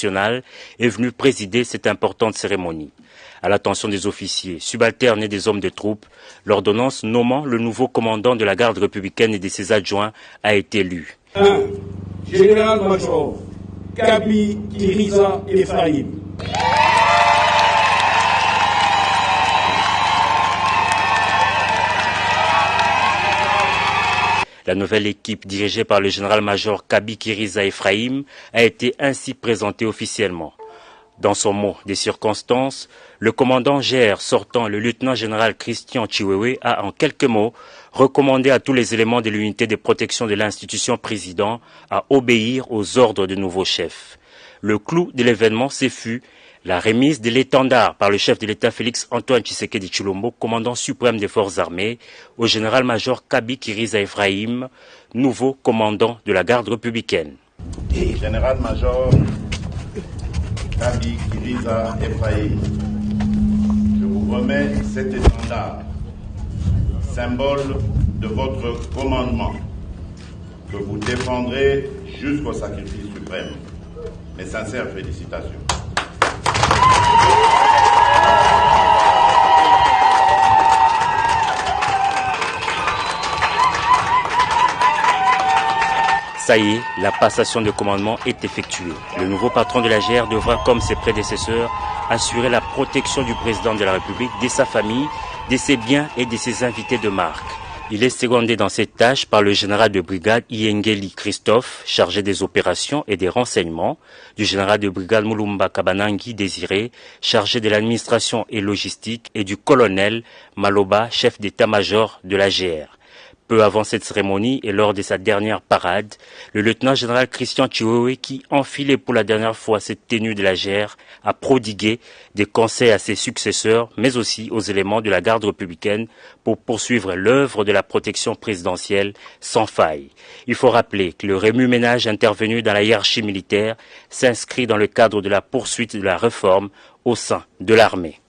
est venu présider cette importante cérémonie. À l'attention des officiers, subalternes et des hommes de troupes, l'ordonnance nommant le nouveau commandant de la garde républicaine et de ses adjoints a été lue. 1. Général-major Kaby Kiriza Ephraim. La nouvelle équipe dirigée par le général-major Kaby Kiriza Ephraim a été ainsi présentée officiellement. Dans son mot des circonstances, le commandant GR sortant, le lieutenant-général Christian Chiwewe, a en quelques mots recommandé à tous les éléments de l'unité de protection de l'institution président à obéir aux ordres du nouveau chef. Le clou de l'événement, ce fut la remise de l'étendard par le chef de l'État Félix Antoine Tshisekedi Tshilombo, commandant suprême des forces armées, au général-major Kaby Kiriza Ephraim, nouveau commandant de la garde républicaine. Général-major Kaby Kiriza Ephraim, je vous remets cet étendard, symbole de votre commandement, que vous défendrez jusqu'au sacrifice suprême. Mes sincères félicitations. Ça y est, la passation de commandement est effectuée. Le nouveau patron de la GR devra, comme ses prédécesseurs, assurer la protection du président de la République, de sa famille, de ses biens et de ses invités de marque. Il est secondé dans cette tâche par le général de brigade Iengeli Christophe, chargé des opérations et des renseignements, du général de brigade Mulumba Kabanangi Désiré, chargé de l'administration et logistique, et du colonel Maloba, chef d'état-major de la GR. Peu avant cette cérémonie et lors de sa dernière parade, le lieutenant-général Christian Chiwewe, qui enfilait pour la dernière fois cette tenue de la GR, a prodigué des conseils à ses successeurs, mais aussi aux éléments de la garde républicaine pour poursuivre l'œuvre de la protection présidentielle sans faille. Il faut rappeler que le remue-ménage intervenu dans la hiérarchie militaire s'inscrit dans le cadre de la poursuite de la réforme au sein de l'armée.